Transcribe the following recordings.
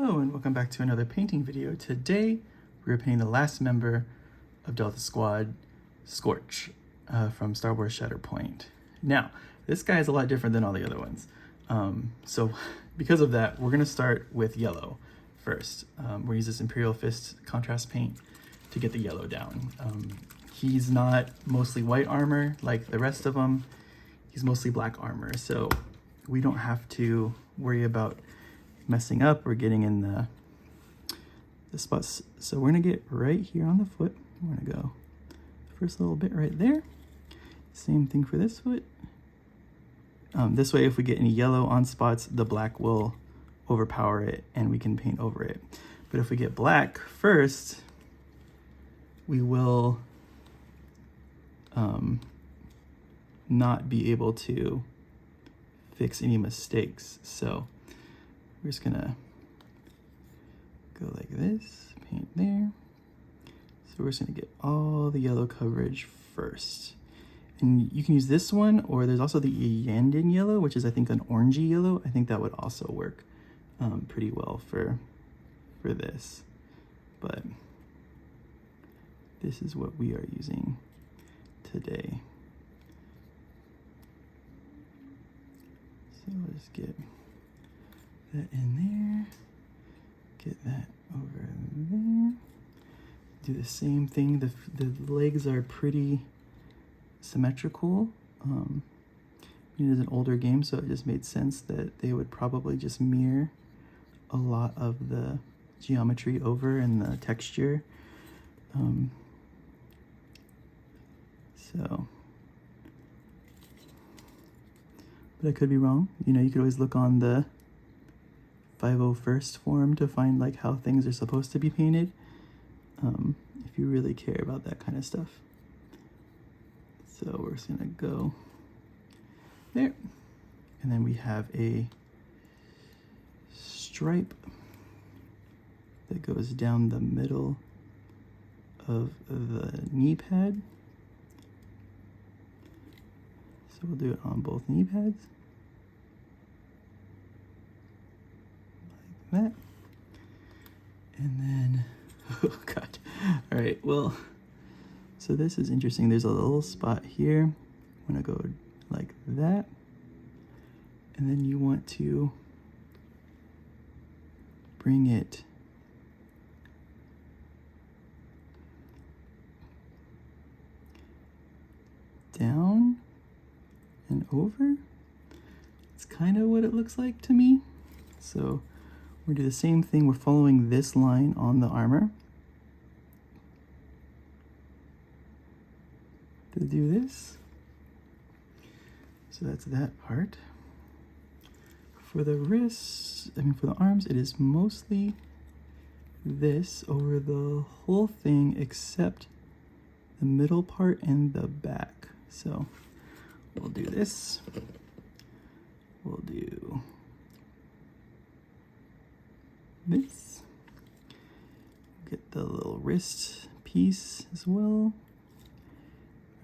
Hello and welcome back to another painting video. Today we're painting the last member of Delta Squad, Scorch, from Star Wars Shatterpoint. Now, this guy is a lot different than all the other ones. So because of that, we're gonna start with yellow first. We'll use this Imperial Fist contrast paint to get the yellow down. He's not mostly white armor like the rest of them. He's mostly black armor, so we don't have to worry about messing up or getting in the spots. So we're gonna get right here on the foot. We're gonna go first little bit right there. Same thing for this foot. This way, if we get any yellow on spots, the black will overpower it and we can paint over it. But if we get black first, we will not be able to fix any mistakes. So we're just gonna go like this, paint there. So we're just gonna get all the yellow coverage first. And you can use this one, or there's also the Yandin yellow, which is I think an orangey yellow. I think that would also work pretty well for this. But this is what we are using today. So let's get that in there, get that over there. Do the same thing. The legs are pretty symmetrical. It is an older game, so it just made sense that they would probably just mirror a lot of the geometry over and the texture. But I could be wrong. You know, you could always look on the 501st form to find like how things are supposed to be painted, if you really care about that kind of stuff. So we're just gonna go there, and then we have a stripe that goes down the middle of the knee pad. So we'll do it on both knee pads. Like that. And then, oh God. All right, well, so this is interesting. There's a little spot here. I'm gonna go like that. And then you want to bring it down and over. It's kind of what it looks like to me. So we're gonna do the same thing. We're following this line on the armor to do this. So that's that part. For the wrists, for the arms, it is mostly this over the whole thing except the middle part and the back. So we'll do this. We'll do this. Get the little wrist piece as well.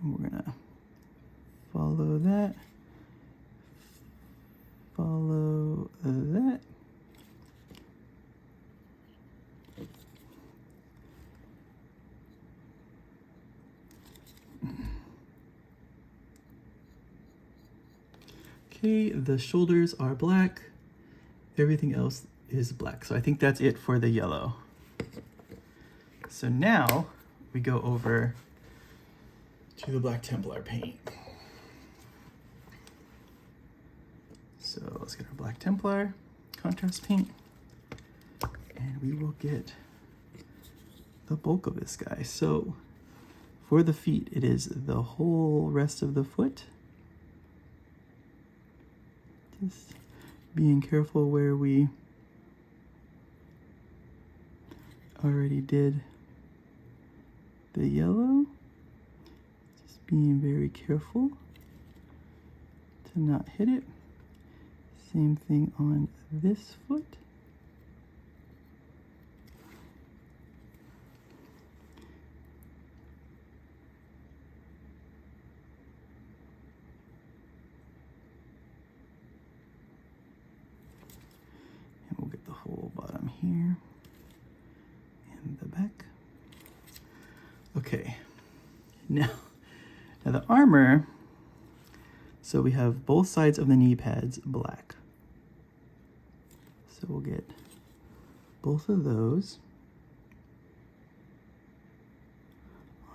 And we're gonna follow that. Follow that. Okay, the shoulders are black. Everything else is black. So I think that's it for the yellow. So now we go over to the Black Templar paint. So let's get our Black Templar contrast paint, and we will get the bulk of this guy. So for the feet, it is the whole rest of the foot. Just being careful where we already did the yellow. Just being very careful to not hit it. Same thing on this foot. And we'll get the whole bottom here and the back. Okay, now the armor, so we have both sides of the knee pads black. So we'll get both of those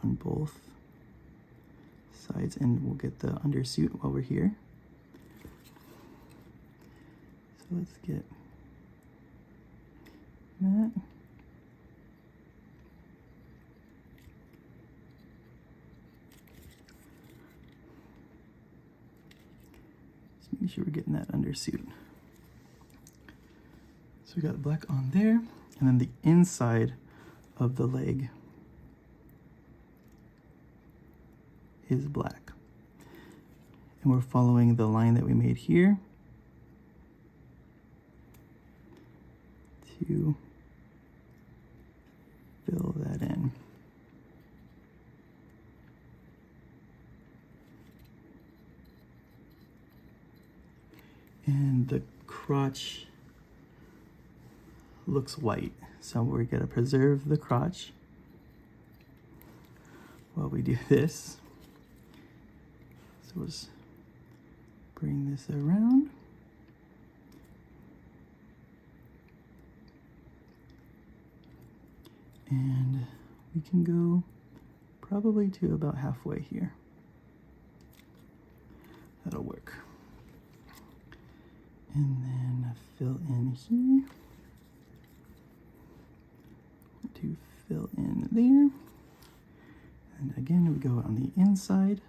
on both sides, and we'll get the undersuit while we're here. So let's get that. Just make sure we're getting that undersuit. So we got black on there, and then the inside of the leg is black. And we're following the line that we made here to fill that in. And the crotch looks white, so we're gonna preserve the crotch while we do this. So let's bring this around. And we can go probably to about halfway here. That'll work. And then fill in here. To fill in there. And again, we go on the inside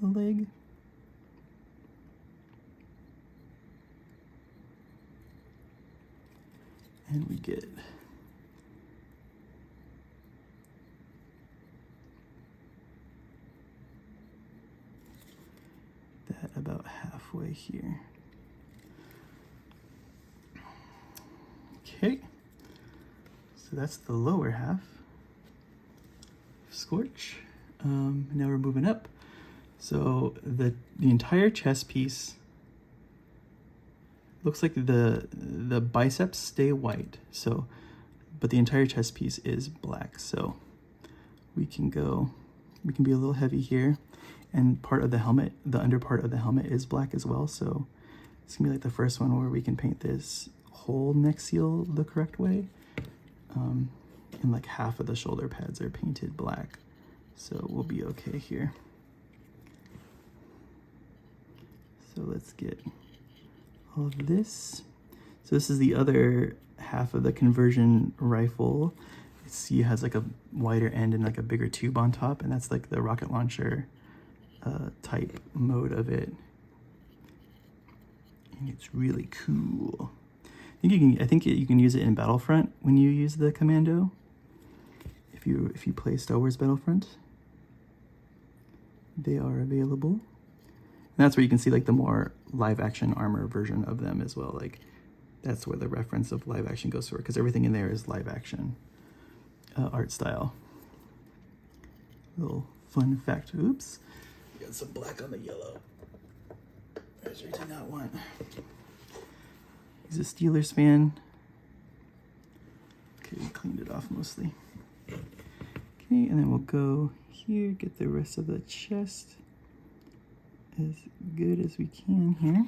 of the leg. And we get that about halfway here. Okay, so that's the lower half of Scorch. Now we're moving up. So the entire chest piece looks like the biceps stay white. So, but the entire chest piece is black. So we can be a little heavy here. And part of the helmet, the under part of the helmet is black as well. So it's gonna be like the first one where we can paint this whole neck seal the correct way. And like half of the shoulder pads are painted black. So we'll be okay here. So let's get all of this. So this is the other half of the conversion rifle. See, it has like a wider end and like a bigger tube on top, and that's like the rocket launcher type mode of it. And it's really cool. I think you can use it in Battlefront when you use the commando. If you play Star Wars Battlefront, they are available. And that's where you can see like the more live action armor version of them as well. Like that's where the reference of live action goes for, because everything in there is live action art style. Little fun fact. Oops, got some black on the yellow. Which I did not want. He's a Steelers fan. Okay, we cleaned it off mostly. Okay, and then we'll go here, get the rest of the chest as good as we can here.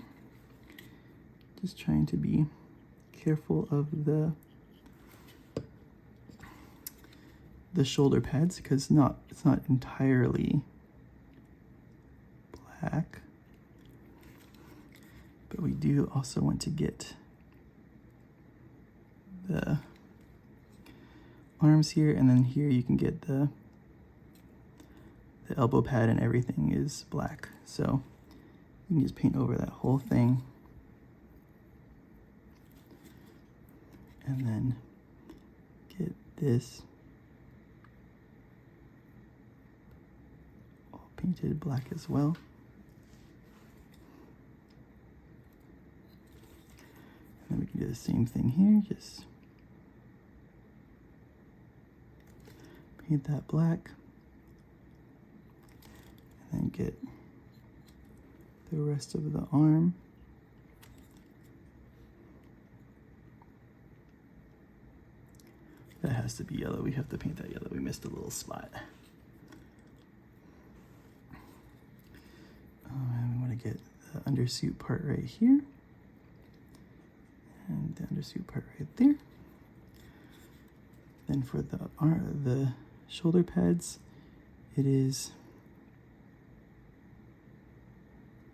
Just trying to be careful of the shoulder pads, because it's not entirely black. But we do also want to get the arms here, and then here you can get the elbow pad, and everything is black. So you can just paint over that whole thing. And then get this all painted black as well. And then we can do the same thing here, just paint that black. And then get the rest of the arm. That has to be yellow. We have to paint that yellow. We missed a little spot. And we want to get the undersuit part right here. And the undersuit part right there. Then for the shoulder pads, it is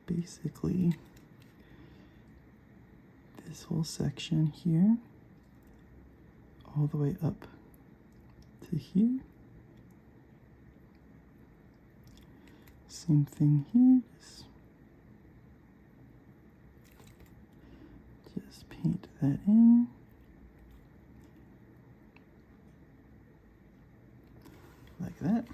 basically this whole section here, all the way up to here. Same thing here. Just paint that in. Like that.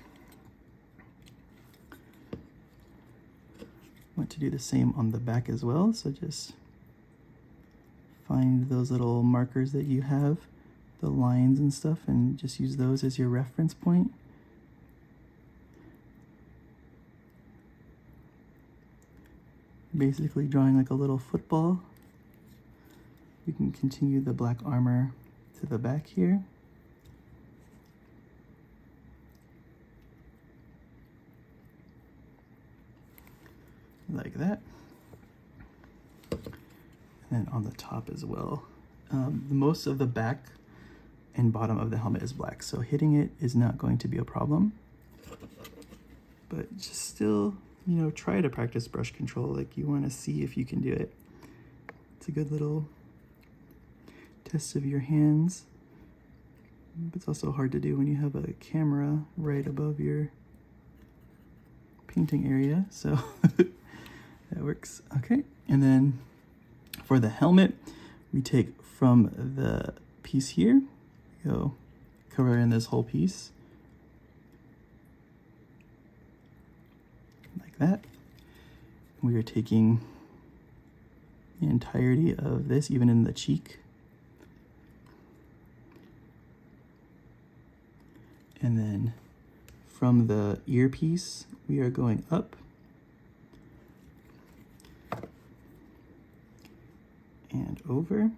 Want to do the same on the back as well, so just find those little markers that you have, the lines and stuff, and just use those as your reference point. Basically drawing like a little football. We can continue the black armor to the back here. Like that. And on the top as well. Most of the back and bottom of the helmet is black, so hitting it is not going to be a problem. But just still, you know, try to practice brush control. Like, you want to see if you can do it. It's a good little test of your hands. But it's also hard to do when you have a camera right above your painting area, so that works. Okay, and then for the helmet, we take from the piece here, go cover in this whole piece, like that. We are taking the entirety of this, even in the cheek. And then from the earpiece, we are going up and over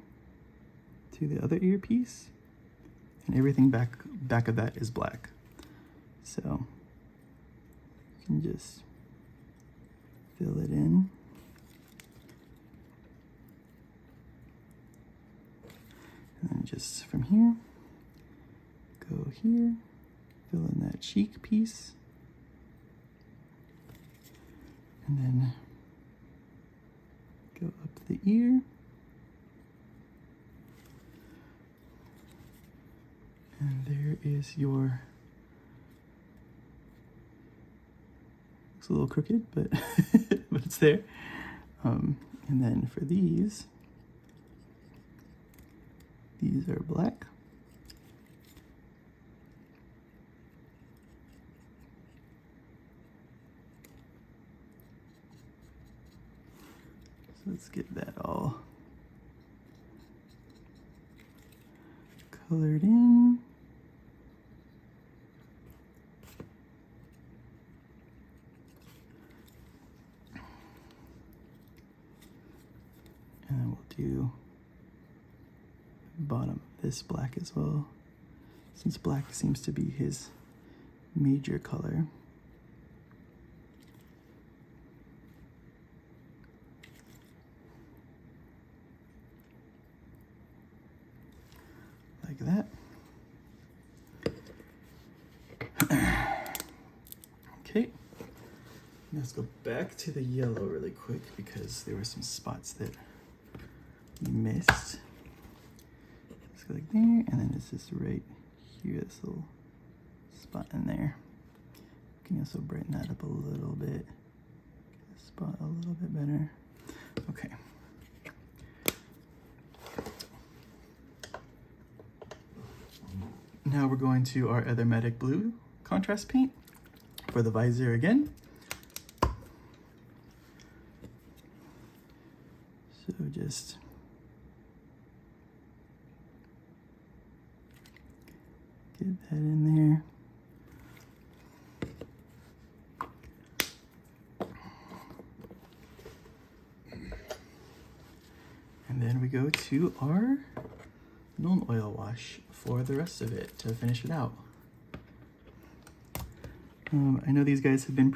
to the other earpiece, and everything back of that is black. So you can just fill it in. And then just from here, go here, fill in that cheek piece, and then go up the ear, and there is your, looks a little crooked, but but it's there. And then for these are black. Let's get that all colored in. And then we'll do bottom of this black as well, since black seems to be his major color. Like that. Okay, let's go back to the yellow really quick because there were some spots that we missed. Let's go like there, and then this is right here, this little spot in there. We can also brighten that up a little bit, get the spot a little bit better. Okay. Now we're going to our Aromatic Blue contrast paint for the visor again. So just get that in there. And then we go to our Nuln oil wash for the rest of it to finish it out. I know these guys have been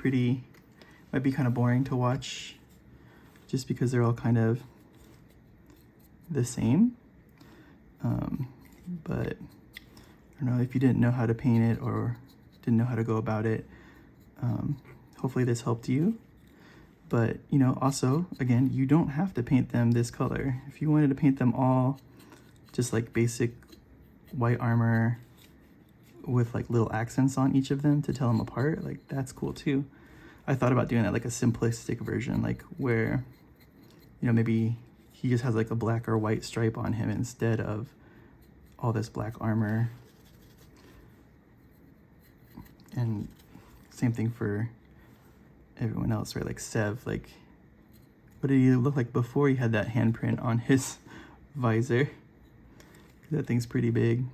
might be kind of boring to watch just because they're all kind of the same. But I don't know if you didn't know how to paint it or didn't know how to go about it. Hopefully this helped you. But, you know, also, again, you don't have to paint them this color. If you wanted to paint them all just like basic white armor with like little accents on each of them to tell them apart, like that's cool too. I thought about doing that, like a simplistic version, like where, you know, maybe he just has like a black or white stripe on him instead of all this black armor. And same thing for everyone else, right? Like Sev, like what did he look like before he had that handprint on his visor? That thing's pretty big.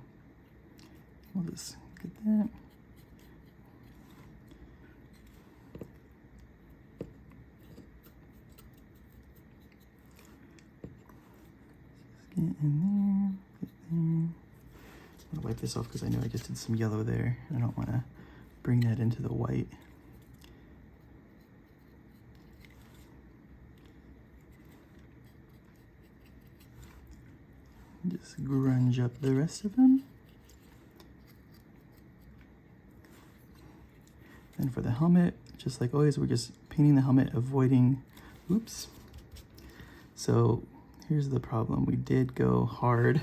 We'll just get that. Get in there, get there. I'm gonna wipe this off because I know I just did some yellow there. I don't want to bring that into the white. Just grunge up the rest of them. And for the helmet, just like always, we're just painting the helmet, avoiding, oops. So here's the problem. We did go hard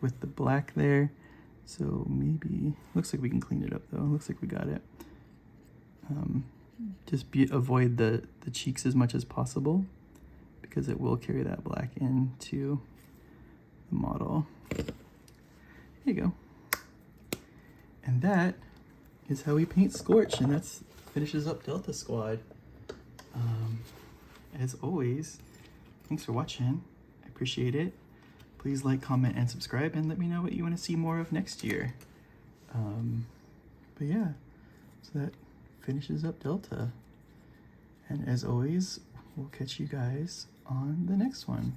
with the black there. So maybe, looks like we can clean it up though. Looks like we got it. Just avoid the cheeks as much as possible because it will carry that black into the model. There you go. And that is how we paint Scorch, and that's finishes up Delta Squad. As always, thanks for watching. I appreciate it. Please like, comment, and subscribe, and let me know what you want to see more of next year. But yeah, so that finishes up Delta. And as always, we'll catch you guys on the next one.